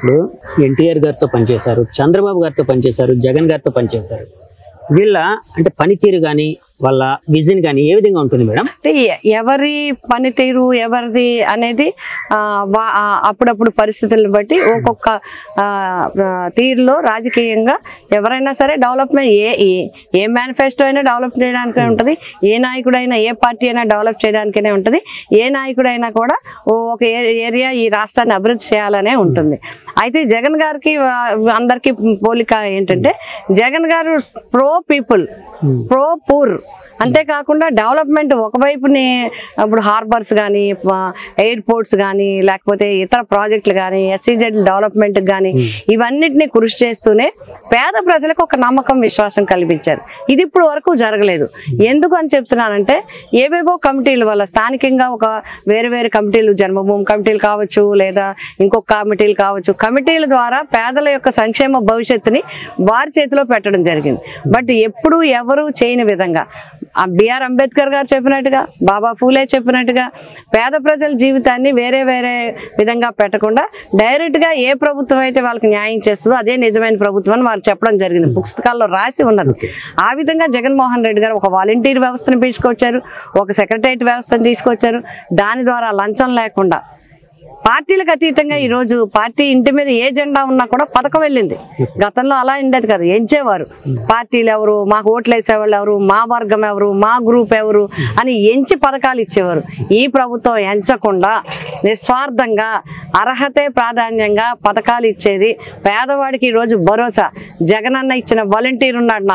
ఇప్పుడు ఎన్టీఆర్ గారితో పనిచేశారు, చంద్రబాబు గారితో పనిచేశారు, జగన్ గారితో పనిచేశారు. వీళ్ళ అంటే పనితీరు కానీ వాళ్ళ విజన్ కానీ ఏ విధంగా ఉంటుంది మేడం? అంటే ఎవరి పనితీరు ఎవరిది అనేది అప్పుడప్పుడు పరిస్థితులను బట్టి ఒక్కొక్క తీరులో రాజకీయంగా ఎవరైనా సరే డెవలప్మెంట్ ఏ మేనిఫెస్టో అయినా డెవలప్ చేయడానికే ఉంటుంది, ఏ నాయకుడైనా ఏ పార్టీ అయినా డెవలప్ చేయడానికనే ఉంటుంది, ఏ నాయకుడైనా కూడా ఒక ఏరియా ఈ రాష్ట్రాన్ని అభివృద్ధి చేయాలనే ఉంటుంది. అయితే జగన్ గారికి అందరికీ పోలిక ఏంటంటే జగన్ గారు ప్రో పీపుల్, ప్రో పూర్, అంతేకాకుండా డెవలప్మెంట్ ఒకవైపుని ఇప్పుడు హార్బర్స్ కానీ ఎయిర్పోర్ట్స్ కానీ లేకపోతే ఇతర ప్రాజెక్టులు కానీ ఎస్సీజెడ్ డెవలప్మెంట్ కానీ ఇవన్నిటిని కృషి చేస్తూనే పేద ప్రజలకు ఒక నమ్మకం విశ్వాసం కల్పించారు. ఇది ఇప్పుడు వరకు జరగలేదు. ఎందుకు అని చెప్తున్నానంటే ఏవేవో కమిటీల వల్ల స్థానికంగా ఒక వేరు వేరు కమిటీలు, జన్మభూమి కమిటీలు కావచ్చు లేదా ఇంకొక కమిటీలు కావచ్చు, కమిటీల ద్వారా పేదల యొక్క సంక్షేమ భవిష్యత్తుని వారి చేతిలో పెట్టడం జరిగింది. బట్ ఎప్పుడు ఎవరు చేయని విధంగా బిఆర్ అంబేద్కర్ గారు చెప్పినట్టుగా, బాబా ఫూలే చెప్పినట్టుగా పేద ప్రజల జీవితాన్ని వేరే వేరే విధంగా పెట్టకుండా డైరెక్ట్గా ఏ ప్రభుత్వం అయితే వాళ్ళకి న్యాయం చేస్తుందో అదే నిజమైన ప్రభుత్వం అని వాళ్ళు చెప్పడం జరిగింది, పుస్తకాల్లో రాసి ఉన్నది. ఆ విధంగా జగన్మోహన్ రెడ్డి గారు ఒక వాలంటీర్ వ్యవస్థను తీసుకొచ్చారు, ఒక సెక్రటరియట్ వ్యవస్థను తీసుకొచ్చారు. దాని ద్వారా లంచం లేకుండా పార్టీలకు అతీతంగా ఈరోజు పార్టీ ఇంటి మీద ఏ జెండా ఉన్నా కూడా పథకం వెళ్ళింది. గతంలో అలా ఉండేది కాదు, ఎంచేవారు. పార్టీలు ఎవరు, మాకు ఓట్లు వేసేవాళ్ళు ఎవరు, మా వర్గం ఎవరు, మా గ్రూప్ ఎవరు అని ఎంచి పథకాలు ఇచ్చేవారు. ఈ ప్రభుత్వం ఎంచకుండా నిస్వార్థంగా అర్హతే ప్రాధాన్యంగా పథకాలు ఇచ్చేది. పేదవాడికి ఈరోజు భరోసా. జగనన్న ఇచ్చిన వాలంటీర్ ఉన్నాడు,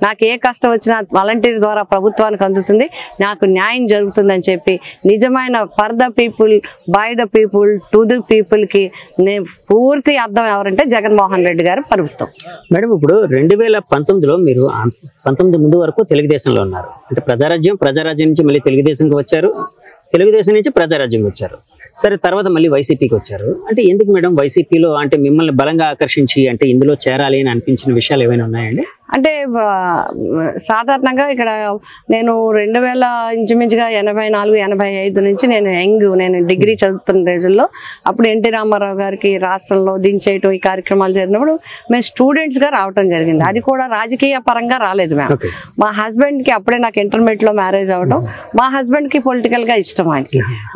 నాకు ఏ కష్టం వచ్చినా వాలంటీర్ ద్వారా ప్రభుత్వానికి అందుతుంది, నాకు న్యాయం జరుగుతుందని చెప్పి నిజమైన for the people by the people to the people కి పూర్తి అర్థం ఎవరంటే జగన్మోహన్ రెడ్డి గారు ప్రభుత్వం. మేడం ఇప్పుడు 2019లో మీరు 19 ముందు వరకు తెలుగుదేశంలో ఉన్నారు. అంటే ప్రజారాజ్యం నుంచి మళ్ళీ తెలుగుదేశంకి వచ్చారు, తెలుగుదేశం నుంచి ప్రజారాజ్యంకి వచ్చారు. సరే, తర్వాత మళ్ళీ వైసీపీకి వచ్చారు. అంటే ఎందుకు మేడం వైసీపీలో అంటే మిమ్మల్ని బలంగా ఆకర్షించి అంటే ఇందులో చేరాలి అని అనిపించిన విషయాలు ఏమైనా ఉన్నాయండి? అంటే సాధారణంగా ఇక్కడ నేను 2000 ఇంచుమించుగా 84, 85 నుంచి నేను డిగ్రీ చదువుతున్న రోజుల్లో అప్పుడు ఎన్టీ రామారావు గారికి రాష్ట్రంలో దించేయటం ఈ కార్యక్రమాలు జరిగినప్పుడు మేము స్టూడెంట్స్గా రావటం జరిగింది. అది కూడా రాజకీయ పరంగా రాలేదు మేము. మా హస్బెండ్కి అప్పుడే నాకు ఇంటర్మీడియట్లో మ్యారేజ్ అవ్వడం, మా హస్బెండ్కి పొలిటికల్గా ఇష్టం,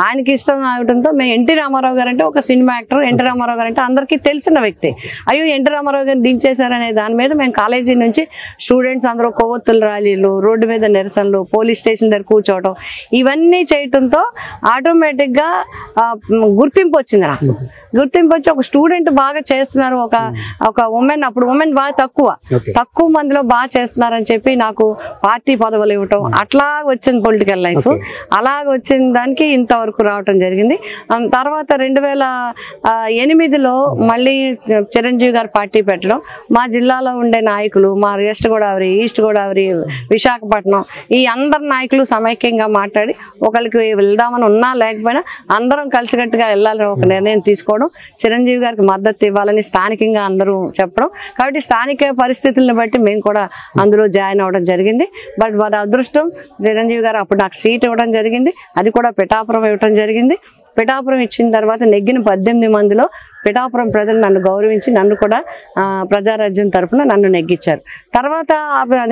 ఆయనకి ఇష్టం అవడంతో మేము ఎన్టీ రామారావు గారు అంటే ఒక సినిమా యాక్టర్, ఎన్టీ రామారావు గారు అంటే అందరికీ తెలిసిన వ్యక్తి. అయ్యో ఎన్టీ రామారావు గారిని దించేశారనే దాని మీద మేము కాలేజీ నుంచి స్టూడెంట్స్ అందరూ కొవ్వొత్తుల ర్యాలీలు, రోడ్డు మీద నిరసనలు, పోలీస్ స్టేషన్ దగ్గర కూర్చోవటం ఇవన్నీ చేయటంతో ఆటోమేటిక్గా గుర్తింపు వచ్చింది. నాకు గుర్తింపు వచ్చి ఒక స్టూడెంట్ బాగా చేస్తున్నారు, ఒక ఉమెన్, అప్పుడు ఉమెన్ బాగా తక్కువ మందిలో బాగా చేస్తున్నారని చెప్పి నాకు పార్టీ పదవులు ఇవ్వటం, అట్లా వచ్చింది పొలిటికల్ లైఫ్. అలాగ వచ్చిన దానికి ఇంతవరకు రావటం జరిగింది. తర్వాత 2008లో మళ్ళీ చిరంజీవి గారు పార్టీ పెట్టడం, మా జిల్లాలో ఉండే నాయకులు, మా వెస్ట్ గోదావరి, ఈస్ట్ గోదావరి, విశాఖపట్నం ఈ అందరు నాయకులు సమైక్యంగా మాట్లాడి ఒకరికి వెళ్దామని ఉన్నా లేకపోయినా అందరం కలిసికట్టుగా వెళ్ళాలని ఒక నిర్ణయం తీసుకోవడం, చిరంజీవి గారికి మద్దతు ఇవ్వాలని స్థానికంగా అందరూ చెప్పడం. కాబట్టి స్థానిక పరిస్థితులను బట్టి మేము కూడా అందులో జాయిన్ అవ్వడం జరిగింది. బట్ వారి అదృష్టం, చిరంజీవి గారు అప్పుడు నాకు సీట్ ఇవ్వడం జరిగింది, అది కూడా పిఠాపురం ఇవ్వడం జరిగింది. పిఠాపురం ఇచ్చిన తర్వాత నెగ్గిన 18 మందిలో పిఠాపురం ప్రజలు నన్ను గౌరవించి నన్ను కూడా ప్రజారాజ్యం తరఫున నన్ను నెగ్గించారు. తర్వాత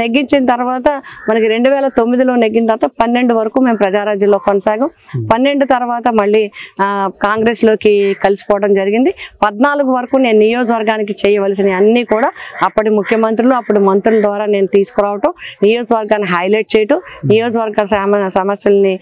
నెగ్గించిన తర్వాత మనకి 2009లో నెగ్గిన తర్వాత 12 వరకు మేము ప్రజారాజ్యంలో కొనసాగాం. 12 తర్వాత మళ్ళీ కాంగ్రెస్లోకి కలిసిపోవడం జరిగింది. 14 వరకు నేను నియోజకవర్గానికి చేయవలసిన అన్నీ కూడా అప్పటి ముఖ్యమంత్రులు, అప్పుడు మంత్రుల ద్వారా నేను తీసుకురావటం, నియోజకవర్గాన్ని హైలైట్ చేయటం, నియోజకవర్గ సమస్యల్ని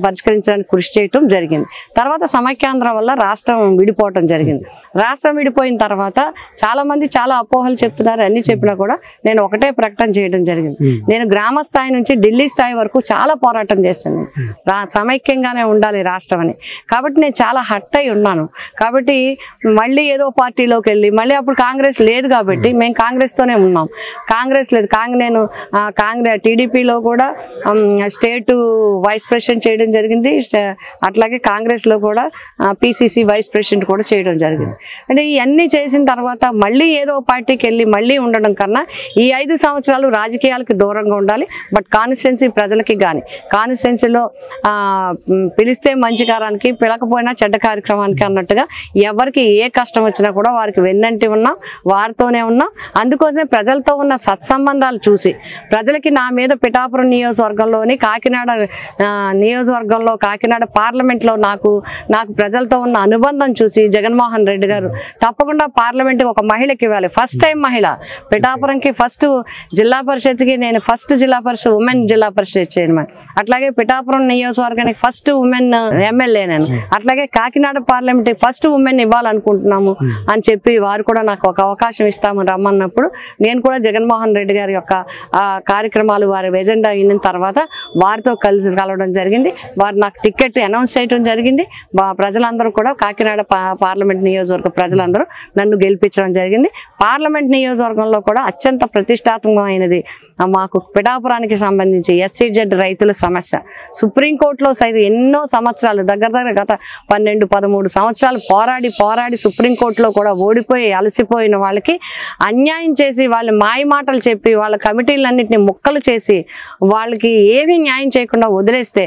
పరిష్కరించడానికి కృషి చేయటం జరిగింది. తర్వాత సమైక్యాంధ్ర వల్ల రాష్ట్రం విడిపోవటం జరిగింది. రాష్ట్రం విడిపోయిన తర్వాత చాలా మంది చాలా అపోహలు చెప్తున్నారు, అన్ని చెప్పినా కూడా నేను ఒకటే ప్రకటన చేయడం జరిగింది. నేను గ్రామ స్థాయి నుంచి ఢిల్లీ స్థాయి వరకు చాలా పోరాటం చేస్తాను, సమైక్యంగానే ఉండాలి రాష్ట్రం అని. కాబట్టి నేను చాలా హట్ అయి ఉన్నాను. కాబట్టి మళ్ళీ ఏదో పార్టీలోకి వెళ్ళి మళ్ళీ అప్పుడు కాంగ్రెస్ లేదు కాబట్టి మేము కాంగ్రెస్తోనే ఉన్నాం. కాంగ్రెస్ లేదు, నేను టీడీపీలో కూడా స్టేట్ వైస్ ప్రెసిడెంట్ చేయడం జరిగింది. అట్లాగే కాంగ్రెస్లో కూడా PCC వైస్ ప్రెసిడెంట్ కూడా చేయడం జరిగింది. జరిగింది. అంటే ఇవన్నీ చేసిన తర్వాత మళ్ళీ ఏదో పార్టీకి వెళ్ళి మళ్ళీ ఉండడం కన్నా ఈ 5 సంవత్సరాలు రాజకీయాలకి దూరంగా ఉండాలి. బట్ కాన్స్టిట్యున్సీ ప్రజలకి కానీ కాన్స్టిట్యున్సీలో పిలిస్తే మంచి కారానికి పిలకపోయినా చెడ్డ కార్యక్రమానికి అన్నట్టుగా ఎవరికి ఏ కష్టం వచ్చినా కూడా వారికి వెన్నంటి ఉన్నాం, వారితోనే ఉన్నాం. అందుకోసమే ప్రజలతో ఉన్న సత్సంబంధాలు చూసి ప్రజలకి నా మీద పిఠాపురం నియోజకవర్గంలోని కాకినాడ నియోజకవర్గంలో కాకినాడ పార్లమెంట్లో నాకు ప్రజలతో ఉన్న అనుబంధం చూసి జగన్మోహన్ రెడ్డి గారు తప్పకుండా పార్లమెంట్ ఒక మహిళకి ఇవ్వాలి. ఫస్ట్ టైం మహిళ పిఠాపురంకి ఫస్ట్ జిల్లా పరిషత్కి నేను ఫస్ట్ జిల్లా పరిషత్ ఉమెన్ జిల్లా పరిషత్ చైర్మన్, అట్లాగే పిఠాపురం నియోజకవర్గానికి ఫస్ట్ ఉమెన్ ఎమ్మెల్యే నేను, అట్లాగే కాకినాడ పార్లమెంట్ ఫస్ట్ ఉమెన్ ఇవ్వాలనుకుంటున్నాము అని చెప్పి వారు కూడా నాకు ఒక అవకాశం ఇస్తామని రమ్మన్నప్పుడు నేను కూడా జగన్మోహన్ రెడ్డి గారి యొక్క కార్యక్రమాలు వారి ఎజెండా అయిన తర్వాత వారితో కలవడం జరిగింది. వారు నాకు టికెట్ అనౌన్స్ చేయడం జరిగింది. ప్రజలందరూ కూడా కాకినాడ పార్లమెంట్ నియోజకవర్గ ప్రజలందరూ నన్ను గెలిపించడం జరిగింది. పార్లమెంట్ నియోజకవర్గంలో కూడా అత్యంత ప్రతిష్టాత్మకమైనది మాకు పిఠాపురానికి సంబంధించి SCZ రైతుల సమస్య సుప్రీంకోర్టులో సైతం ఎన్నో సంవత్సరాలు దగ్గర గత 12-13 సంవత్సరాలు పోరాడి సుప్రీంకోర్టులో కూడా ఓడిపోయి అలసిపోయిన వాళ్ళకి అన్యాయం చేసి వాళ్ళు మాయ మాటలు చెప్పి వాళ్ళ కమిటీలన్నింటినీ ముక్కలు చేసి వాళ్ళకి ఏమీ న్యాయం చేయకుండా వదిలేస్తే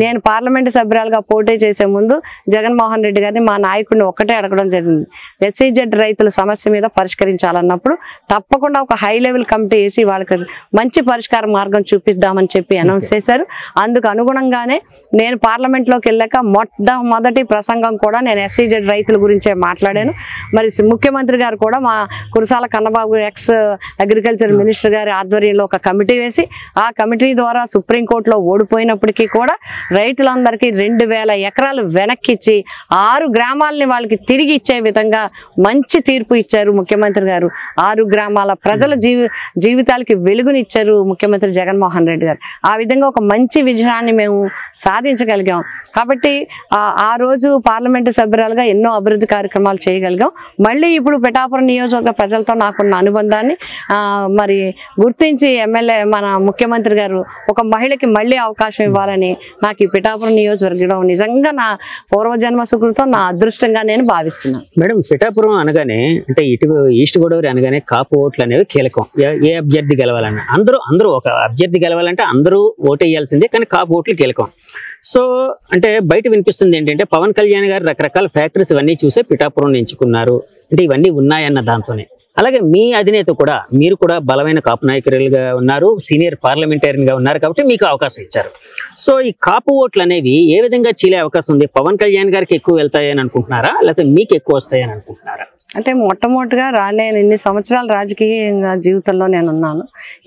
నేను పార్లమెంటు సభ్యురాలుగా పోటీ చేసే ముందు జగన్మోహన్ రెడ్డి గారిని మా నాయకుడిని ఒక్కటే అడగడం జరిగింది. SCZ రైతుల సమస్య మీద పరిష్కరించాలన్నప్పుడు తప్పకుండా ఒక హై లెవెల్ కమిటీ వేసి వాళ్ళకి మంచి పరిష్కార మార్గం చూపిద్దామని చెప్పి అనౌన్స్ చేశారు. అందుకు అనుగుణంగానే నేను పార్లమెంట్లోకి వెళ్ళాక మొట్టమొదటి ప్రసంగం కూడా నేను SCZ రైతుల గురించే మాట్లాడాను. మరి ముఖ్యమంత్రి గారు కూడా మా Kurasala Kannababu X agriculture minister గారి ఆధ్వర్యంలో ఒక కమిటీ వేసి ఆ కమిటీ ద్వారా సుప్రీంకోర్టులో ఓడిపోయినప్పటికీ కూడా రైతులందరికీ 2000 ఎకరాలు వెనక్కిచ్చి 6 గ్రామాలని వాళ్ళకి తిరిగి ఇచ్చే విధంగా మంచి తీర్పు ఇచ్చారు ముఖ్యమంత్రి గారు. 6 గ్రామాల ప్రజల జీవితాలకి వెలుగునిచ్చారు ముఖ్యమంత్రి జగన్మోహన్ రెడ్డి గారు. ఆ విధంగా ఒక మంచి విజయాన్ని మేము సాధించగలిగాం. కాబట్టి ఆ రోజు పార్లమెంటు సభ్యురాలుగా ఎన్నో అభివృద్ధి కార్యక్రమాలు చేయగలిగాం. మళ్ళీ ఇప్పుడు పిఠాపురం నియోజకవర్గ ప్రజలతో నాకున్న అనుబంధాన్ని మరి గుర్తించి ఎమ్మెల్యే మన ముఖ్యమంత్రి గారు ఒక మహిళకి మళ్ళీ అవకాశం ఇవ్వాలని నాకు ఈ పిఠాపురం నియోజకవర్గం నిజంగా నా పూర్వజన్మ సుకృతం, నా అదృష్టంగా నేను భావిస్తున్నాను. మేడం, పిఠాపురం అనగానే అంటే ఈస్ట్ గోదావరి అనగానే కాపు ఓట్లు అనేవి కీలకం. ఏ అభ్యర్థి గెలవాలన్నా అందరూ ఒక అభ్యర్థి గెలవాలంటే అందరూ ఓటేయాల్సిందే, కానీ కాపు ఓట్లు కీలకం. సో అంటే బయట వినిపిస్తుంది ఏంటంటే పవన్ కళ్యాణ్ గారు రకరకాల ఫ్యాక్టరీస్ ఇవన్నీ చూసే పిఠాపురం ఎంచుకున్నారు అంటే ఇవన్నీ ఉన్నాయన్న దాంతోనే. అలాగే మీ అధినేత కూడా మీరు కూడా బలమైన కాపు నాయకులుగా ఉన్నారు, సీనియర్ పార్లమెంటేరియన్ గా ఉన్నారు కాబట్టి మీకు అవకాశం ఇచ్చారు. సో ఈ కాపు ఓట్లు అనేవి ఏ విధంగా చీలే అవకాశం ఉంది? పవన్ కళ్యాణ్ గారికి ఎక్కువ వెళ్తాయని అనుకుంటున్నారా, లేకపోతే మీకు ఎక్కువ వస్తాయని అనుకుంటున్నారా? అంటే మొట్టమొదటిగా నేను ఇన్ని సంవత్సరాల రాజకీయ జీవితంలో నేను ఉన్నాను.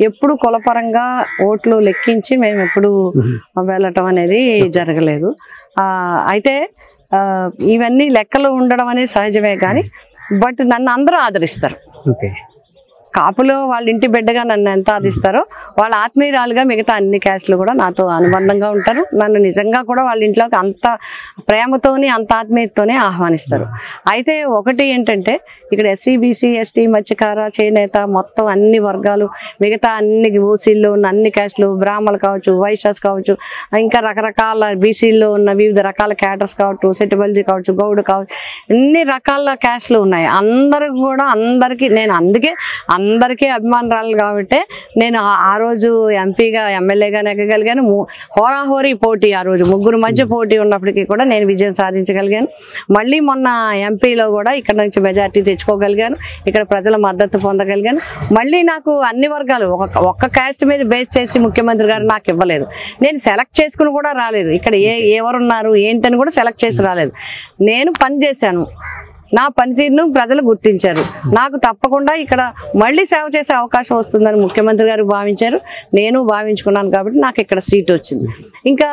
ఎప్పుడు కులపరంగా ఓట్లు లెక్కించి మేము ఎప్పుడు వెళ్ళటం అనేది జరగలేదు. అయితే ఇవన్నీ లెక్కలు ఉండడం అనేది సహజమే, కానీ బట్ నన్ను అందరూ ఆదరిస్తారు. కాపులో వాళ్ళ ఇంటి బిడ్డగా నన్ను ఎంత ఆదిస్తారో వాళ్ళ ఆత్మీయురాలుగా మిగతా అన్ని క్యాస్ట్లు కూడా నాతో అనుబంధంగా ఉంటారు. నన్ను నిజంగా కూడా వాళ్ళ ఇంట్లోకి అంత ప్రేమతోని అంత ఆత్మీయతతోనే ఆహ్వానిస్తారు. అయితే ఒకటి ఏంటంటే ఇక్కడ SC BC ST మత్స్యకార చేనేత మొత్తం అన్ని వర్గాలు మిగతా అన్ని ఓసీల్లో ఉన్న అన్ని క్యాస్ట్లు బ్రాహ్మణులు కావచ్చు, వైశ్యాస్ కావచ్చు, ఇంకా రకరకాల బీసీల్లో ఉన్న వివిధ రకాల క్యాటర్స్ కావచ్చు, సెటిబల్జీ కావచ్చు, గౌడ్ కావచ్చు, అన్ని రకాల క్యాస్ట్లు ఉన్నాయి. అందరికి కూడా నేను అందుకే అందరికీ అభిమానురాలు కాబట్టి నేను ఆ రోజు ఎంపీగా ఎమ్మెల్యేగా నెగ్గగలిగాను. హోరాహోరీ పోటీ ఆ రోజు 3 మధ్య పోటీ ఉన్నప్పటికీ కూడా నేను విజయం సాధించగలిగాను. మళ్ళీ మొన్న ఎంపీలో కూడా ఇక్కడ నుంచి మెజార్టీ తెచ్చుకోగలిగాను, ఇక్కడ ప్రజల మద్దతు పొందగలిగాను. మళ్ళీ నాకు అన్ని వర్గాలు ఒక్క క్యాస్ట్ మీద బేస్ చేసి ముఖ్యమంత్రి గారు నాకు ఇవ్వలేదు. నేను సెలెక్ట్ చేసుకుని కూడా రాలేదు. ఇక్కడ ఎవరున్నారు ఏంటని కూడా సెలెక్ట్ చేసి రాలేదు. నేను పని చేశాను, నా పనితీరును ప్రజలు గుర్తించారు. నాకు తప్పకుండా ఇక్కడ మళ్ళీ సేవ చేసే అవకాశం వస్తుందని ముఖ్యమంత్రి గారు భావించారు, నేను భావించుకున్నాను. కాబట్టి నాకు ఇక్కడ సీట్ వచ్చింది. ఇంకా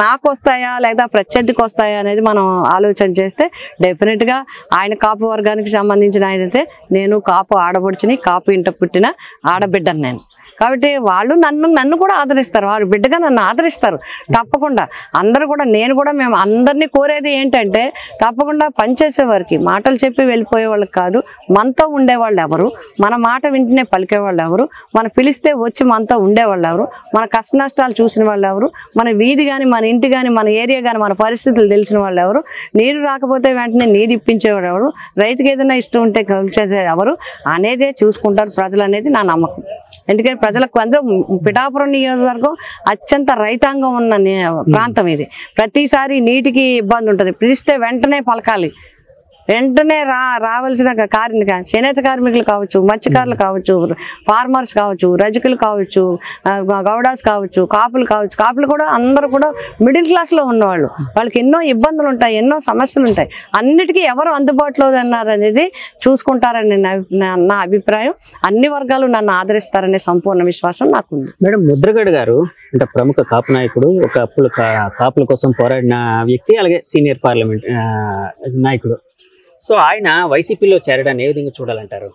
నాకు వస్తాయా లేదా ప్రత్యర్థికి వస్తాయా అనేది మనం ఆలోచన చేస్తే డెఫినెట్గా ఆయన కాపు వర్గానికి సంబంధించిన ఆయనైతే నేను కాపు ఆడబడుచుని, కాపు ఇంట పుట్టిన ఆడబిడ్డను. నేను కాబట్టి వాళ్ళు నన్ను కూడా ఆదరిస్తారు, వారు బిడ్డగా నన్ను ఆదరిస్తారు తప్పకుండా. అందరూ కూడా నేను కూడా మేము అందరినీ కోరేది ఏంటంటే తప్పకుండా పనిచేసేవారికి మాటలు చెప్పి వెళ్ళిపోయే వాళ్ళకి కాదు, మనతో ఉండేవాళ్ళు ఎవరు, మన మాట వింటనే పలికేవాళ్ళు ఎవరు, మన పిలిస్తే వచ్చి మనతో ఉండేవాళ్ళు ఎవరు, మన కష్ట నష్టాలు చూసిన వాళ్ళు ఎవరు, మన వీధి కానీ మన ఇంటి కానీ మన ఏరియా కానీ మన పరిస్థితులు తెలిసిన వాళ్ళు ఎవరు, నీరు రాకపోతే వెంటనే నీరు ఇప్పించేవాడు ఎవరు, రైతుకి ఏదైనా ఇష్టం ఉంటే కలిసేది ఎవరు అనేదే చూసుకుంటారు ప్రజలు అనేది నా నమ్మకం. ఎందుకంటే ప్రజలకు అందరూ పిఠాపురం నియోజకవర్గం అత్యంత రైతాంగం ఉన్న ప్రాంతం ఇది. ప్రతిసారి నీటికి ఇబ్బంది ఉంటుంది, పిలిస్తే వెంటనే పలకాలి, వెంటనే రావాల్సిన చేనేత కార్మికులు కావచ్చు, మత్స్యకారులు కావచ్చు, ఫార్మర్స్ కావచ్చు, రజకులు కావచ్చు, గౌడాస్ కావచ్చు, కాపులు కావచ్చు. కాపులు కూడా అందరూ కూడా మిడిల్ క్లాస్లో ఉన్నవాళ్ళు, వాళ్ళకి ఎన్నో ఇబ్బందులు ఉంటాయి, ఎన్నో సమస్యలు ఉంటాయి. అన్నిటికీ ఎవరు అందుబాటులో ఉన్నారనేది చూసుకుంటారని నా అభిప్రాయం. అన్ని వర్గాలు నన్ను ఆదరిస్తారనే సంపూర్ణ విశ్వాసం నాకుంది. మేడం, ముద్రగడ గారు అంటే ప్రముఖ కాపు నాయకుడు, ఒక కాపుల కోసం పోరాడిన వ్యక్తి, అలాగే సీనియర్ పార్లమెంట్ నాయకుడు. సో ఆయన వైసీపీలో చేరడాన్ని ఏ విధంగా చూడాలంటారు?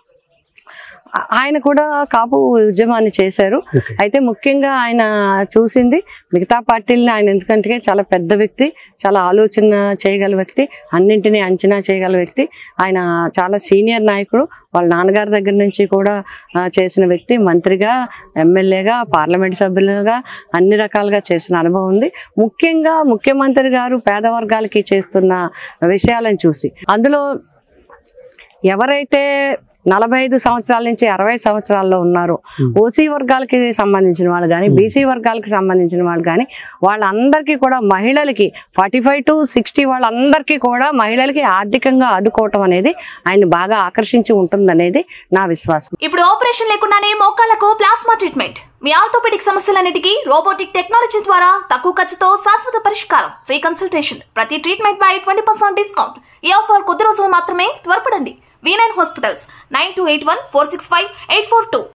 ఆయన కూడా కాపు ఉద్యమాన్ని చేశారు. అయితే ముఖ్యంగా ఆయన చూసింది మిగతా పార్టీలని. ఆయన ఎందుకంటే చాలా పెద్ద వ్యక్తి, చాలా ఆలోచన చేయగల వ్యక్తి, అన్నింటినీ అంచనా చేయగల వ్యక్తి. ఆయన చాలా సీనియర్ నాయకుడు, వాళ్ళ నాన్నగారి దగ్గర నుంచి కూడా చేసిన వ్యక్తి. మంత్రిగా, ఎమ్మెల్యేగా, పార్లమెంట్ సభ్యులుగా అన్ని రకాలుగా చేసిన అనుభవం ఉంది. ముఖ్యంగా ముఖ్యమంత్రి గారు పేద వర్గాలకి చేస్తున్న విషయాలను చూసి, అందులో ఎవరైతే 45 సంవత్సరాల నుంచి 60 సంవత్సరాల్లో ఉన్నారు, ఓసీ వర్గాలకి సంబంధించిన వాళ్ళు కానీ, బీసీ వర్గాలకి సంబంధించిన వాళ్ళు కానీ, వాళ్ళందరికీ కూడా మహిళలకి 45 to 60 వాళ్ళందరికీ కూడా మహిళలకి ఆర్థికంగా ఆదుకోవటం అనేది ఆయన బాగా ఆకర్షించి ఉంటుందనేది నా విశ్వాసం. ఇప్పుడు ఆపరేషన్ లేకుండానే మోకాళ్లకు ప్లాస్మా ట్రీట్మెంట్, మీ ఆర్థోపెడిక్ సమస్యలన్నిటికీ రోబోటిక్ టెక్నాలజీ ద్వారా తక్కువ ఖర్చుతో శాశ్వత పరిష్కారం, ఫ్రీ కన్సల్టేషన్, ప్రతి ట్రీట్మెంట్ పై 20% డిస్కౌంట్. ఈ ఆఫర్ కొద్ది రోజులు మాత్రమే, త్వరపడండి. V9 Hospitals 9281 465 842.